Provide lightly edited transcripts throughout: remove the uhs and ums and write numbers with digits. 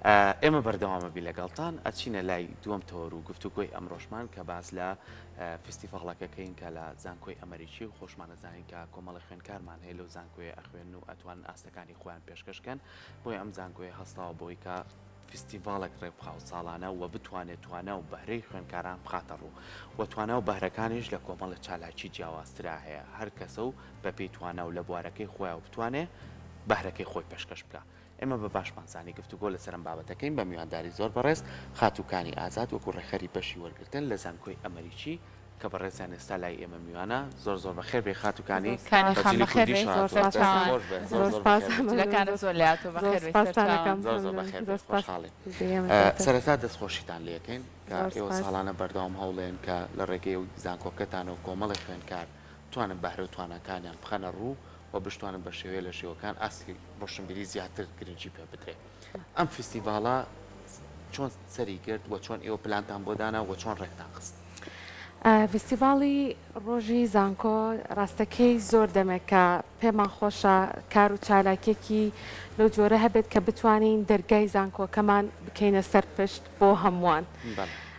ئێمە بەردەوامە بی لەگەڵتان ئەچینە لای دووەم تۆر و گفتوگۆی ئەمڕۆژمان کە باس لە فستیڤاڵەکەکەین کە لە زانکۆی ئەمریکی و خۆشمانە زانین کە کۆمەڵی خوێنکارمان هەیە لەو زانکۆی ئەخوێن و ئەتوان ئاستەکانی خۆیان پێشکەشکەن بۆی ئەم زانکۆی هەستاوە بۆی کە فستیڤالێک ڕێبخاو ساڵانە و بتوانێت توانە و بەهرەی خوێنکاران بخاتە ڕوو و توانە و بەهرەکانیش لە کۆمەڵە چالاکی جیاوازترا هەیە هەر کەسە و بەپێی توانە و لە بوارەکەی خۆیان بتوانێت بەهرەکەی خۆی پێشکەش بکە. ئێمە بە باشمانزانی گفتوگۆ لەسەرم بابەتەکەین بە میوانداری زۆر بەڕێز خاتووکانی ئازاد وەکو ڕێخەری بەشی وەرگتن لە زانکۆی ئەمریکی کە بەڕێزیان ئێستا لای ئێمە میوانە زۆر بەخێر بێ خاتووکانی سەرەتا دەستخۆشیتان لەکەین کە ئێوە ساڵانە بەردەوام هەوڵێن کە لە ڕێگەی و زانکۆکەتان و کۆمەڵی خوێنکار توانن بەهرە و توانەکانیان بخەنە ڕوو و بشتوانن بە شێوەیە لە شێوەکان ئاستی ڕۆشنبیری زیاتر گرنگی پێ بدرێت. ئەم فستیڤاڵە چۆن سەری کرد و چۆن ئێوە پلانتان بۆ دانا و چۆن ڕێکتان خست؟ فستیڤاڵی ڕۆژی زانکۆ ڕاستەکەی زۆر دەمێت کە پێمان خۆشە کار و چالاکێکی لەو جۆرە هەبێت کە بتوانین دەرگای زانکۆکەمان بکەینە سەر پشت بۆ هەمووان.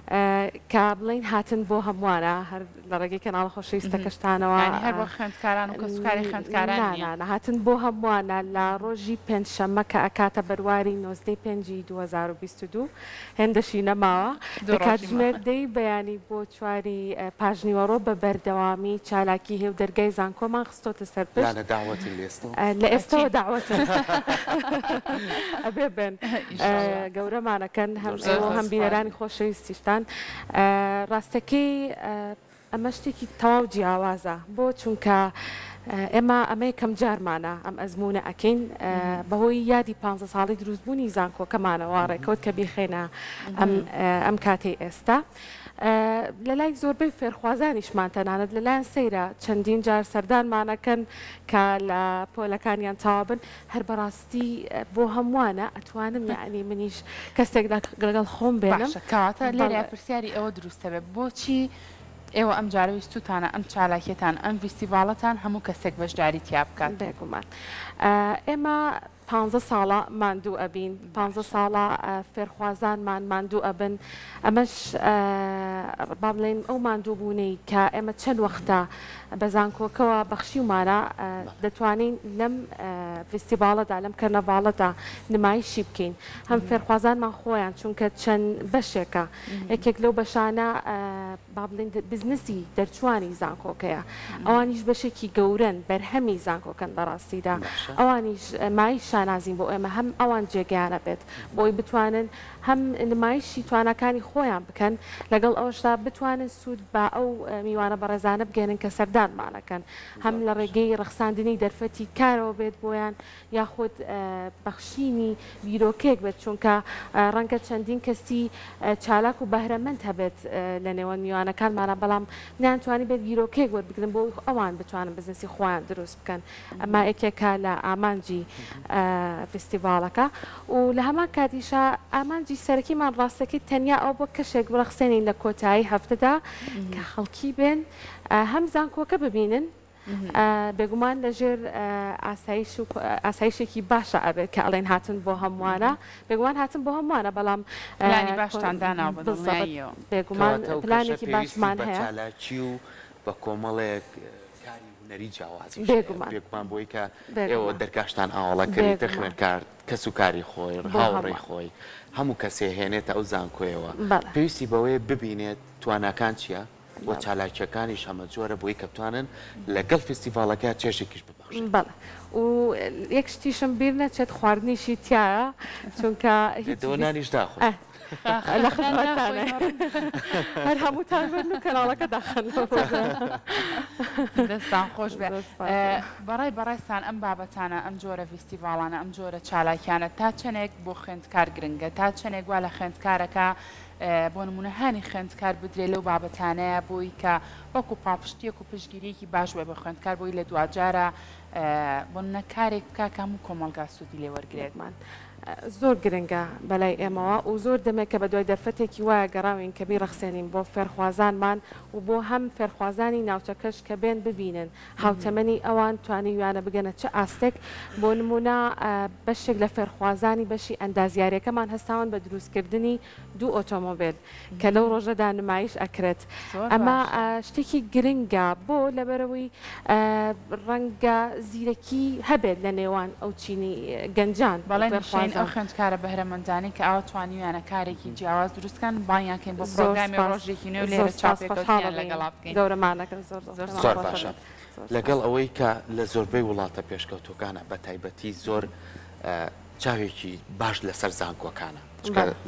کە بڵین هاتن بۆ هەمووانە هەر لە ڕێگەی کەناڵە خۆشەویستە کەشتانەوە هەر بۆ خوێندکاران و کەسوکاری خوێندکاران هاتن بۆ هەمووانە لە ڕۆژی پێنجشەممە کە ئەکاتە بەرواری 19/5/2022 هێندەشی نەماوە کاتژمێردەی بەیانی بۆ چواری پاژنیوەڕۆ بە بەردەوامی چالاکی هێو دەرگای زانکۆمان خستۆتە سەرپشت لە ئێستاوە داوەتە ئەبێ بن گەورەمانەکەن هەم بینەرانی خۆشەویستیشتان ڕاستەکەی ئەمە شتێکی تەواو جیاوازە بۆ چونکە ئێمە ئەمە یەکەم جارمانە ئەم ئەزمونە ئەکەین بەهۆی یادی 15 ساڵی دروستبوونی زانکۆکەمانەوە ڕێکەوت کە بیخێنە ئەم کاتەی ئێستا. لە لای زۆربەی فێرخوازانیشمان تەنانەت لەلایەن سەیرە چەندین جار سەردانمانەکەن کە لە پۆلەکانیان تاوابن هەر بەڕاستی بۆ هەمووانە ئەتوانم یعنی منیش کەسێک لەگەڵ خۆم بێنم کەواتە لێرە پرسیاری ئەوە دروستە بێت بۆچی ئێوە ئەم جارویستوتانە ئەم چالاکێتان ئەم فستیڤاڵەتان هەموو کەسێک بەشداری تیا بکات بێگومان ئێمە 15 ساڵە ماندوو ئەبین 15 ساڵە فێرخوازانمان ماندوو ئەبن ئەمەش با بڵێن ئەو ماندوو بوونەی کە ئێمە چەند وەختە بە زانکۆکەوە بەخشیومانە دەتوانین لەم فستیڤاڵەدا لەم کەرنەڤاڵەدا نمایشی بکەین هەم فێرخوازانمان خۆیان چونکە چەند بەشێکە یەکێک لەو بەشانە با بڵێن بزنسی دەرچوانی زانکۆکەیە ئەوانیش بەشێکی گەورن بەرهەمی زانکۆکەن بەڕاستیدا ئەوانیش مای شانازین بۆ ئێمە هەم ئەوان جێگەیانە بێت بۆی بتوانن هەم نمایشی توانەکانی خۆیان بکەن لەگەڵ ئەوشتا بتوانن سوود بە ئەو میوانە بەڕێزانە بگەێنن کە سەردانمانەکەن هەم لە ڕێگەی ڕەخساندنی دەرفەتی کارەوە بێت بۆیان یاخود بەخشینی بیرۆکێک بێت چونکە ڕەنگە چەندین کەسی چالاک و بەهرەمەند هەبێت لە نێوان میوانەکانمانە بەڵام نانتوانی بێت بیرۆکێک وەربگرن بۆ ئەوان بتوانن بزنسی خۆیان دروست بکەن ئەمە یەکێکە لە ئامانجی فستیڤاڵەکە و لە هەمان کاتیشە ئامانجی سەرەکیمان ڕاستەکەی تەنیا ئەو بۆ کەشێک بڕەخسێنین لە کۆتایی هەفتەدا کە خەڵکی بێن هەم زانکۆکە ببینن بێگومان لەژێر ئاسایشێکی باشە ئەبێت کە ئەڵێن هاتن بۆ هەمووانە بێگومان هاتن بۆ هەمووانە بەڵام پلانی باشتان داناوە بێگومان پلانێکی باشمان هەیە و بە کۆمەڵێک نەری جیاوازی بێگومان بۆی کە ئێوە دەرگاشتان ئاوەڵەکەیتە خوێنکار کەس و کاری خۆی هاوڕێی خۆی هەموو کەسێ هێنێتە ئەو زانکۆیەوە پێویستی بەوەی ببینێت تواناکان چییە بۆ چالاکیەکانیش هەمە جۆرە بۆی کە بتوانن لەگەڵ فستیڤاڵەکە چێژێکیش ببەخشن. بەڵێ و یەک شتیشم بیر نەچێت خواردنیشی تایە چونکە دۆنانیش داخۆ لە خزمەتانە هەر هەمووتان بن و کەناڵەکە داخەنەوە دەستان خۆش بێ بەڕێستان ئەم بابەتانە ئەم جۆرە فستیڤاڵانە ئەم جۆرە چالاکیانە تا چەندێک بۆ خوێندکار گرنگە تا چەندێک وا لە خوێندکارەکە بۆ نمونە هانی خوێندکار بدرێ لەو بابەتانەیە بۆی کە وەکو پاپشتیەک و پشگیریەکی باش بێ بە خوێندکار بۆی لە دوجارە بۆ نەکارێک بکە کە هەموو کۆمەڵگا سوودی لێ وەرگێتمان زۆر گرنگە بەلای ئێمەوە و زۆر دەمێک کە بە دوای دەرفەتێکی وایە گەڕاوین کە بیرەخسێنین بۆ فێرخوازانمان و بۆ هەم فێرخوازانی ناوچەکەش کە بێن ببینن هاوتەمەنی ئەوان توانی ویانە بگەنە چه ئاستێک بۆ نمونە بەشێک لە فێرخوازانی بەشی ئەندازیاریەکەمان هەستاون بە دروستکردنی دوو ئۆتۆمۆبیل کە لەو ڕۆژەدا نمایش ئەکرێت ئەمە شتێکی گرنگە بۆ لەبەرەوەی ڕەنگە زیرەکی هەبێت لە نێوان ئەو چینی گەنجان بەڵێن ئەو خوێندکارە بەهرەمەندانی کە ئاوا توانیویانە کارێکی جیاواز دروستکەن بانیانکەین بۆ پرۆگرامی ڕۆژێکی نوێ لێرە چاپێکەوتیان لەگەڵا بکەین گەورەمانەکەن زۆر باشە لەگەڵ ئەوەی کە لە زۆربەی وڵاتە پێشکەوتوەکانە بە تایبەتی زۆر چاوێکی باش لەسەر زانکۆکانە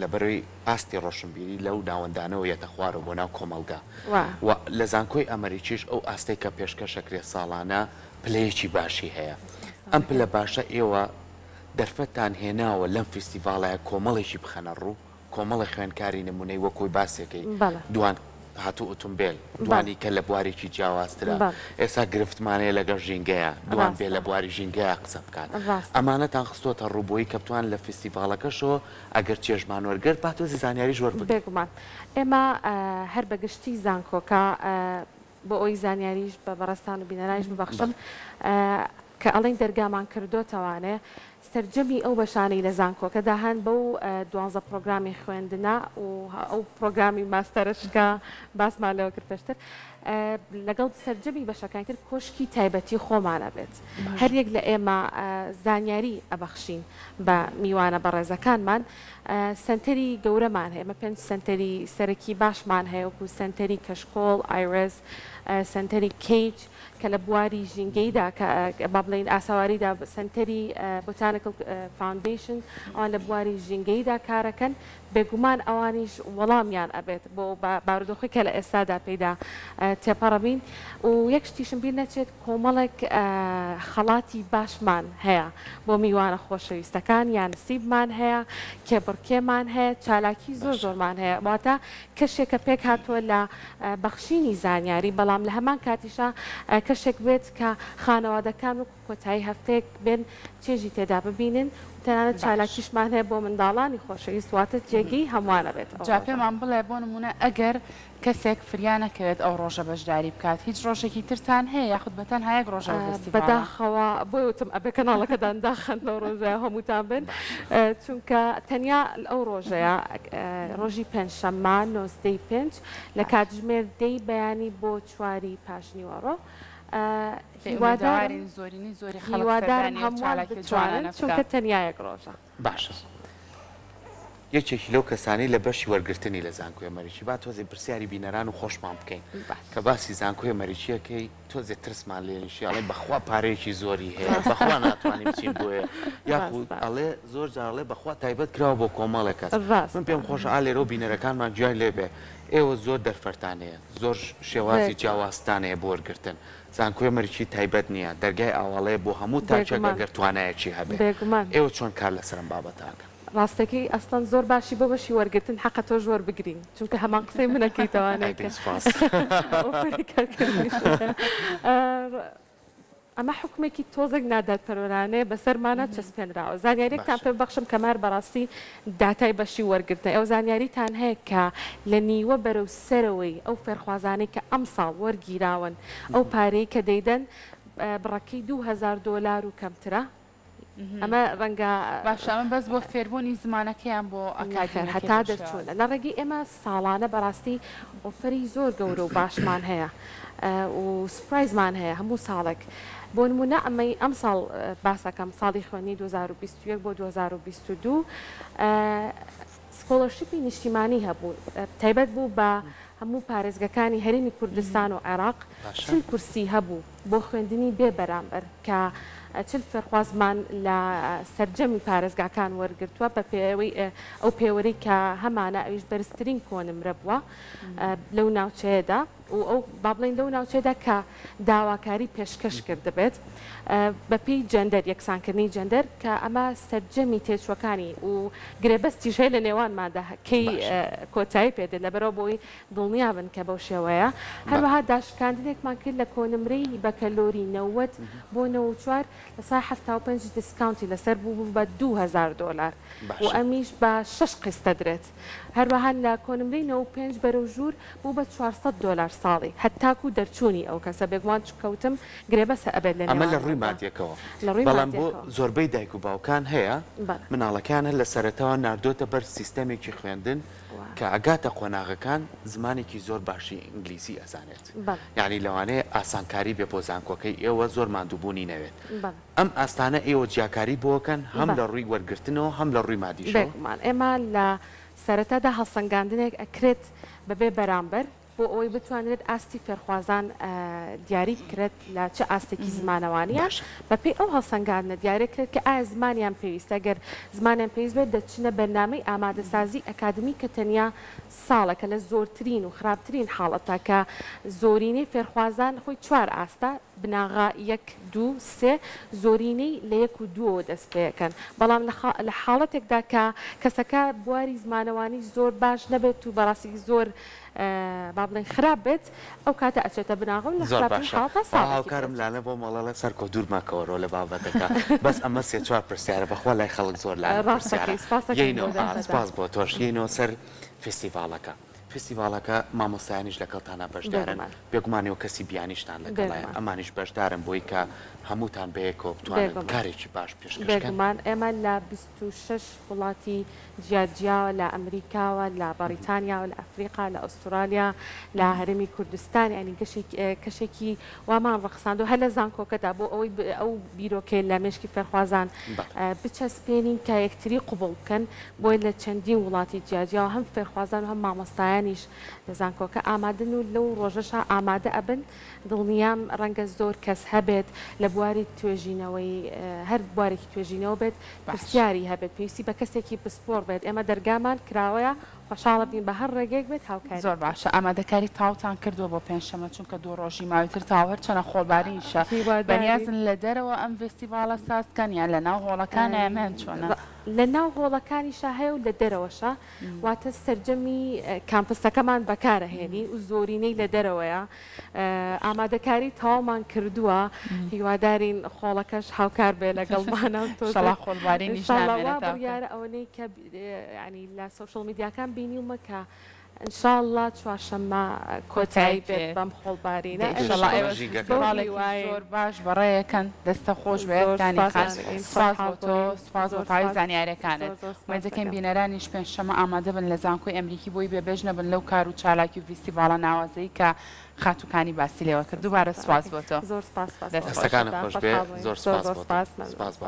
لەبەرەوەی ئاستی ڕۆشنبیری لەو ناوەندانەوە یەتە خوارەوە بۆ ناو کۆمەلگا لە زانکۆی ئەمریکیش ئەو ئاستەی کە پێشکەشەکرێ ساڵانە پلەیەکی باشی هەیە ئەم پلە باشە ئێوە دەرفەتان هێناوە لەم فیستیڤالایە کۆمەڵێکی بخەنە ڕوو کۆمەڵی خوێندکاری نمونەی وەکوی باسێکەی دوان هاتوو ئۆتۆمبیل دوانی کە لە بوارێکی جیاوازترە ئێستا گرفتمانەیە لەگەڵ ژینگەیە دوان بێ لە بواری ژینگەیە قسە بکات ئەمانەتان خستۆتە ڕووبۆی کە بتوان لە فیستیڤالەکەشەوە ئەگەر چێژمان وەرگرت باتۆزی زانیاری ژوەر بێگومان ئێمە هەر بەگشتی زانکۆکە بۆ ئەوی زانیاریش بە بەڕستان و بینەرایش ببەخشم کە ئەڵێن دەرگامان کردوتەوانێ سەرجەمی ئەو بەشانەی لە زانکۆکەدا هەن بەو 12 پرۆگرامی خوێندنە و ئەو پرۆگرامی ماستەرشکە باسمان لەوە کرد پێشتر لەگەڵ سەرجەمی بەشەکان کرد کۆشکی تایبەتی خۆمانە بێت هەر یەک لە ئێمە زانیاری ئەبەخشین بە میوانە بەڕێزەکانمان سنتەری گەورەمان هەیە ئەمە پێنج سنتەری سەرەکی باشمان هەیە وەکو سنتەری کەشکۆڵ ئایرز سنتەری کیج کە لە بواری ژینگەیدا با بڵین ئاساواریدا سنتەری بۆتانیکل فاوندیشن ئەوان لە بواری ژینگەیدا کارەکەن بێگومان ئەوانیش وەڵامیان ئەبێت بۆ بارودۆخی کە لە ئێستادا پێدا تێپەڕەبین و یەک شتیشم بیر نەچێت کۆمەڵێک خەڵاتی باشمان هەیە بۆ میوانە خۆشەویستەکان یان نسیبمان هەیە کێبڕکێمان هەیە چالاکی زۆر زۆرمان هەیە واتە کەشێکە پێک هاتووە لە بەخشینی زانیاری بەڵام لە هەمان کاتیشا کەشێک بێت کە خانەوادەکان و کۆتایی هەفتەیەک بێن چێژی تێدا ببینن تەنانەت چالاکیشمان هەیە بۆ منداڵانی خۆشەویست واتە جێگەی هەمووانە بێت جا پێمان بڵێ بۆ نمونە ئەگەر کەسێک فریانەکەوێت ئەو ڕۆژە بەشداری بکات هیچ ڕۆژێکی ترتان هەیە یاخود بەتەن هەیە ڕۆژە بەداخەوە بۆی وتم ئەبێ کەناڵەکەدان داخەن لەو ڕۆژەیە هەمووتان بن چونکە تەنیا ئەو ڕۆژەیە ڕۆژی پێنجشەممە 95 لە کاتژمێر 10 بەیانی بۆ 4 پاشنیوەڕۆ هیوادارین زۆرینی زۆری هیوادارم هەمووان بتوانن چونکە تەنیا یەک ڕۆژە باشە یەکێکی لەو کەسانی لە بەشی وەرگرتنی لە زانکۆی ئەمریکی با تۆزێ پرسیاری بینەران و خۆشمان بکەین کە باسی زانکۆی ئەمریکیەکەی تۆزێ ترسمان لێنیشی ئەڵێ بەخوا پارەیەکی زۆری هەیە بەخوا ناتوانین بچین بۆیە یاخود ئەڵێ زۆر جاڵێ بەخوا تایبەت کراوە بۆ کۆمەڵێک کەس من پێم خۆشە ئالێرە و بینەرەکانمان گویان لێبێ ئێوە زۆر دەرفەرتانەیە زۆر شێوازی جیاوازتانەیە بۆ وەرگرتن زانکۆی ئەمریکی تایبەت نییە دەرگای ئاواڵەیە بۆ هەموو تاچێک ئەگەر توانایەکی هەبێت ئێوە چۆن کار لەسەرم بابەتاکە ڕاستەکەی ئەستان زۆر باشی بۆ بەشی وەرگتن حەقە تۆ ژۆر بگرین چونکە هەمان قسەی منەکەیتوانێت ئەمە حکومێکی تۆزێک نادات پەرۆرانێ بەسەرمانە چەسپێنراوە زانیاریێکتان پێ بەخشم کەمار بەڕاستی داتای بەشی وەرگرتن ئەو زانیاریتان هەیە کە لە نیوە بەرەو سەرەوەی ئەو فێرخوازانەی کە ئەم ساڵ وەرگیراون ئەو پارەی کە دەیدەن بڕەکەی $2000 و کەمترە ئەمە ڕەنگە باشە بەس بۆ فێربوونی زمانەکەیان بۆ ئەکاتر هەتا دەچوونە لە ڕێگەی ئێمە ساڵانە بەڕاستی ئۆفەری زۆر گەورە و باشمان هەیە و سپرایزمان هەیە هەموو ساڵێک بۆ نمونە ئەمەی ئەم ساڵ باسەکەم ساڵی خوێنی 2021 بۆ 2022 سکۆلەرشیپی نیشتیمانی هەبوو تایبەت بوو بە هەموو پارێزگەکانی هەرێمی کوردستان و عێراق 40 کورسی هەبوو بۆ خوێندنی بێ بەرامبەر کە 40 فێرخوازمان لە سەرجەمی پارێزگاکان وەرگرتووە بە پێوەی ئەو پێوەری کە هەمانە ئەویش بەرزترین کۆنمرە بووە لەو ناوچەیەدا و ئەو با بڵین لەو ناوچەیەدا کە داواکاری پێشکەش کرد دەبێت بەپی جەندەر یەکسانکردنی جەندەر کە ئەمە سەرجەمی تێچوەکانی و گرێبەستیش هەیە لە نێوانماندا کەی کۆتایی پێدێت لەبەرەوە بۆی دڵنیابن کە بەو شێوەیە هەروەها داشکاندنێکمان کرد لە کۆنمرەی بە کەلۆری 90 بۆ 94 لەسای 75 دیسکاونتی لەسەر بوو بە $2000 باش. و ئەمیش بە 6 قستە درێت هەروەها لە کۆنمرەی 95 بەرەو ژوور بوو بە $400 ساڵی هەتاکو دەرچوونی ئەو کەسە بێگومان کەوتم گرێبەسە ئەبێت لە ئەمە لە ڕووی مادیەکەەوە لە ڕووی بەڵام بۆ مادیەکەوە. زۆربەی دایک و باوکان هەیە بەڵێ. مناڵەکانە لە سەرەتەوە نردۆتە بەر سیستەمێکی خوێندن کە ئەگاتە قۆناغەکان زمانێکی زۆر باشی ئینگلیسی ئەزانێت بەڵێ. یعنی لەوانەیە ئاسانکاری بێ بۆ زانکۆکەی ئێوە زۆر ماندووبوونی نەوێت بەڵێ. ئەم ئاستانە ئێوە جیاکاری بۆکەن هەم بەڵێ. لە ڕووی وەرگرتنەوە هەم لە ڕووی مادیشەوە بێگومان ئێمە لە سەرەتادا هەڵسەنگاندنێک ئەکرێت بەبێ بەرامبەر بۆ ئەوەی بتوانێت ئاستی فێرخوازان دیاری بکرێت لە چه ئاستێکی زمانەوانیە باشە. بەپێی ئەو هەڵسەنگاندنە دیارەکرێت کە ئایا زمانیان پێویستە گەر زمانیان پێویست بێت دەچنە بەرنامەی ئامادەسازی ئەکادمی کە تەنیا ساڵەکە لە زۆرترین و خراپترین حاڵەتە کە زۆرینەی فێرخوازان خۆی 4 ئاستا بناغا 1 2 3 زۆرینەی لە 1 و 2 دەست پێەکەن بەڵام لە حاڵەتێکدا کە کەسەکە بواری زمانەوانی زۆر باش نەبێت و بەڕاستی زۆر با بڵێن خراپ بێت ئەو کاتە ئەچێتە بناغە و لە زۆر خراپترین باشە حاڵەتە ساڵێکی هاوکارم لاە بۆ مەڵەڵە سەر کۆ دوورماکەوەڕۆ لە بابەتەکە بەس ئەمە سێ چوار پرسیارە بەخوا لای خەڵک زۆر ڕاستەکەی، سپاسەکەی بۆ دەربەدە. سپاس بۆ تۆش یینەوە سەر فستیڤالەکە فستیڤالەکە مامۆستایانیش لە کەڵتانە بەشدارن بێگومان. بێگومانیەوە کەسی بیانیشتان لەگەڵایە بێگومان. ئەمانیش بەشدارن بۆی کە هەمووتان بەیەکەوە بتوانن بێگومان. کارێکی باش پێشکەشکەن بێگومان ئێمە لە 26 وڵاتی جیاجیاوە لە ئەمریکاوە لە بەریتانیاوە لە ئەفریقا لە ئوسترالیا لە هەرمی کوردستان ینی کەشێکی وامان ڕەخساند و هە لە زانکۆکەدا بۆ ئەوەی ئەو بیرۆکێ لە مێشکی فێرخوازان بچەسپێنین کە یەکتری قوبڵ بکەن بۆی لە چەندین وڵاتی جیاجیاوە هەم فێرخوازان و هەم مامۆستایانیش لە زانکۆکە ئامادەن و لەو ڕۆژەشە ئامادە ئەبن دڵنیام ڕەنگە زۆر کەس هەبێت لە بواری توێژینەوەی هەر بوارێکی توێژینەوە بێت پرسیاری هەبێت پێویستی بە کەسێکی پسپۆر بێت ئێمە دەرگامان کراوەیە خۆشحاڵە بین بە هەر ڕێگەیەک بێت هاوکاری زۆر باشە ئامادەکاری تاوتان کردووە بۆ پێنجشەمە چونکە دوو ڕۆژی ماوەتر تاوەر چەنە خۆڵبارینشە بەنیازن لە دەرەوە ئەم فستیڤالە سازکەن یان لە ناو هۆڵەکان ئەمەن چۆنە لە ناو هۆڵەکانیشە هەیە و لە دەرەوەشە واتە سەرجەمی کامپستەکەمان بەکارەهێنی و زۆرینەی لە دەرەوەیە ئامادەکاری تاوامان کردووە هیوادارین خۆڵەکەش هاوکار بێ لەگەڵمانە شەڵا خۆڵبارینیش نامێنێتەوە. بڕیارە ئەوەنەی کە ینی لە سوشەڵ میدیاکان بینیومە کە انشاءله چوارشەممە کۆتایی بێت بەم خۆڵبارینە زۆر باش بەڕێیەکەن دەستە خۆش بێتانی سپاس بۆ پای زانیارەکانت مەجەکەم بینەرانیش پێنجشەمە ئامادە بن لە زانکۆی ئەمریکی بۆی بێبێژنە بن لەو کار و چالاکی و فیستیڤاڵە ناوازەی کە خاتووکانی باسی لێوە کرد دووبارە سپاس بۆ تۆ زۆر سپاس دەستەکانە خۆش بێ زۆر سپاس بۆ